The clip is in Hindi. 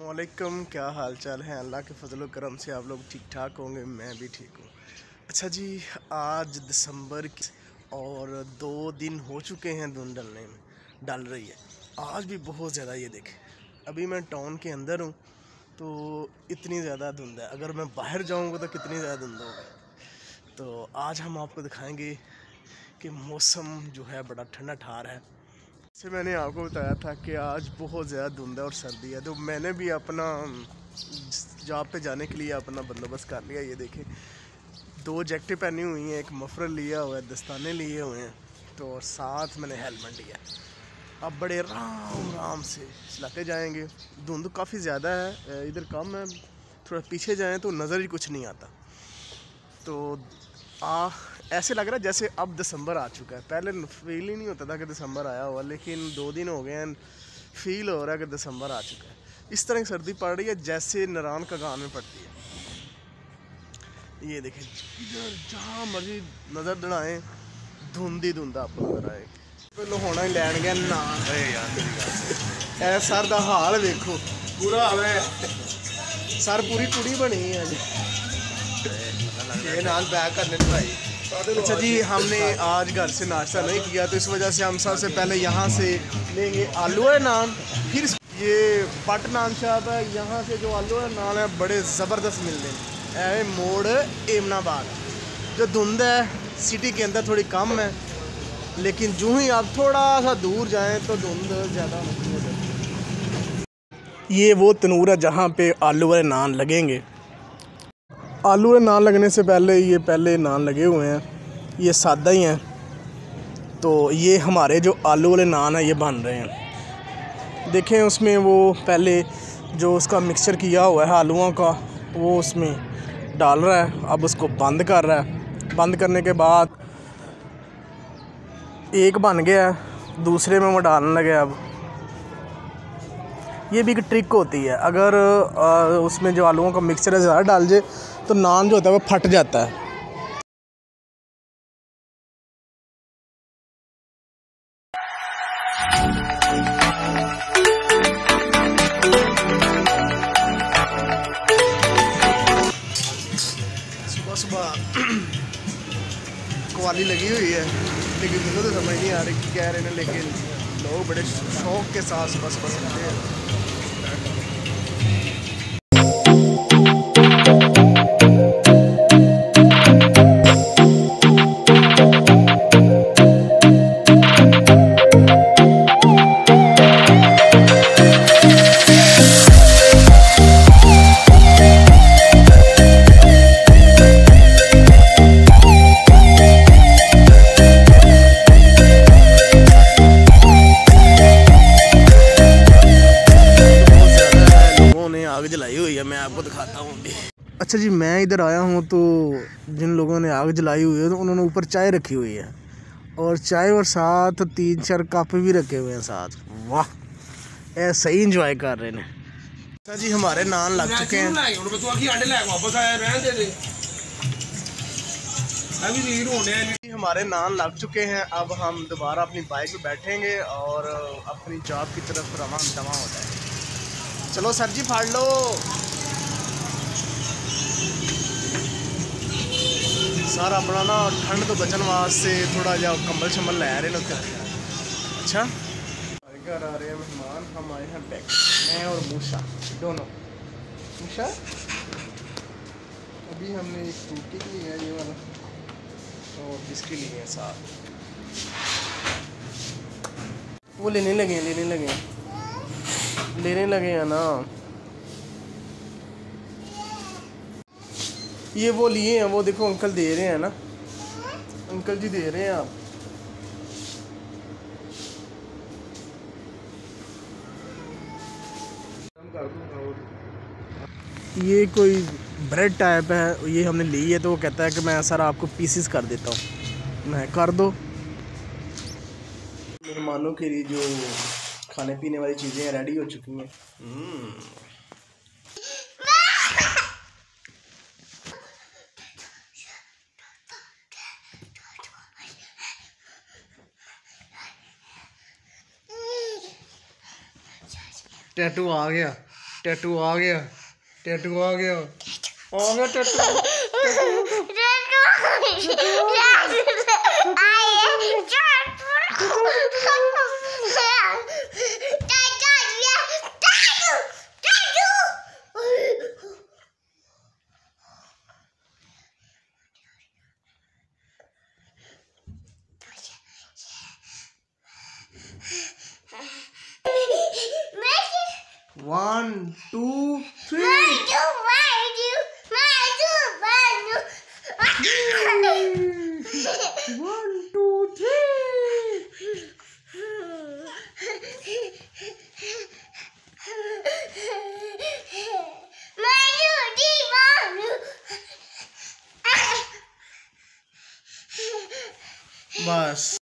वालेकुम, क्या हाल चाल है। अल्लाह के फजल करम से आप लोग ठीक ठाक होंगे, मैं भी ठीक हूँ। अच्छा जी, आज दिसंबर की और 2 दिन हो चुके हैं धुंध डल रही है। आज भी बहुत ज़्यादा, ये देखें, अभी मैं टाउन के अंदर हूँ तो इतनी ज़्यादा धुंध है। अगर मैं बाहर जाऊँगा तो कितनी ज़्यादा धुंध होगी। तो आज हम आपको दिखाएंगे कि मौसम जो है बड़ा ठंडा ठार है। जैसे मैंने आपको बताया था कि आज बहुत ज़्यादा धुंध है और सर्दी है, तो मैंने भी अपना जॉब पे जाने के लिए अपना बंदोबस्त कर लिया। ये देखें, 2 जैकेटें पहनी हुई हैं, एक मफरल लिया हुआ है, दस्ताने लिए हुए हैं, तो साथ मैंने हेलमेट लिया। अब बड़े आराम से चलाते जाएंगे। धुंध काफ़ी ज़्यादा है, इधर कम है, थोड़ा पीछे जाएँ तो नज़र ही कुछ नहीं आता। तो ऐसे लग रहा है जैसे अब दिसंबर आ चुका है। पहले फील ही नहीं होता था कि दिसंबर आया हुआ, लेकिन 2 दिन हो गए हैं, फील हो रहा है कि दिसंबर आ चुका है। इस तरह की सर्दी पड़ रही है जैसे नारायण का गान में पड़ती है। ये देखें, इधर जहाँ मर्जी नज़र दड़ाएँ धुंध ही धुंध आपको नजर आए। पहले होना ही लैन गया ना यार, सर का हाल देखो, पूरा सर पूरी कुड़ी बनी है जी। अच्छा जी, हमने आज घर से नाश्ता नहीं किया, तो इस वजह से हम सबसे पहले यहाँ से लेंगे आलू है नान। फिर ये पट नान शॉप है, यहाँ से जो आलू है नान है बड़े ज़बरदस्त मिलते हैं। मोड़ एमनाबाद। जो धुंध है सिटी के अंदर थोड़ी कम है, लेकिन जो ही आप थोड़ा सा दूर जाएँ तो धुंध ज़्यादा होती है। ये वो तनूर है जहाँ पे आलू वाले नान लगेंगे। आलू वाले नान लगने से पहले ये पहले नान लगे हुए हैं, ये सादा ही हैं। तो ये हमारे जो आलू वाले नान हैं ये बन रहे हैं। देखें, उसमें वो पहले जो उसका मिक्सचर किया हुआ है आलूओं का, वो उसमें डाल रहा है। अब उसको बंद कर रहा है। बंद करने के बाद एक बन गया है, दूसरे में वो डालने लगे। अब ये भी एक ट्रिक होती है, अगर उसमें जो आलूओं का मिक्सचर है ज़्यादा डाल जाए तो नान जो होता है वो फट जाता है। सुबह सुबह कवाली लगी हुई है, लेकिन मुझे तो समझ नहीं आ रही कि कह रहे हैं, लेकिन लोग बड़े शौक के साथ सुबह सुबह सुनते हैं। आग जलाई हुई है, मैं आपको दिखाता हूँ अभी। अच्छा जी, मैं इधर आया हूँ तो जिन लोगों ने आग जलाई हुई है तो उन्होंने ऊपर चाय रखी हुई है, और चाय और साथ 3-4 कप भी रखे हुए हैं साथ। वाह, ऐसा सही इंजॉय कर रहे हैं। अच्छा जी, हमारे नान लग चुके हैं। हमारे नान लग चुके हैं। अब हम दोबारा अपनी बाइक पे बैठेंगे और अपनी जॉब की तरफ रवाना हो जाएंगे। चलो सर जी, फाड़ लो। सर अपना ना ठंड तो बचन वास्ते थोड़ा जा कंबल शंबल लै रहे हैं। अच्छा, हमारे घर आ रहे हैं मेहमान। हम आए हैं बैक, मैं और मूसा दोनों। मूसा, अभी हमने एक फ्रूटी लिया है, ये वाला, और बिस्किट लिए हैं साथ। वो लेने लगे हैं ना। ये वो लिए हैं, वो देखो अंकल दे रहे हैं ना, अंकल जी दे रहे हैं। आप ये कोई ब्रेड टाइप है, ये हमने ली है, तो वो कहता है कि मैं सर आपको पीसेस कर देता हूँ। मैं कर दो। मेहमानों के लिए जो खाने पीने वाली चीज़ें रेडी हो चुकी हैं। टैटू आ गया, टैटू आ गया, टैटू आ गया, आ गया tattoo. One, two, three. One, two, three. बस।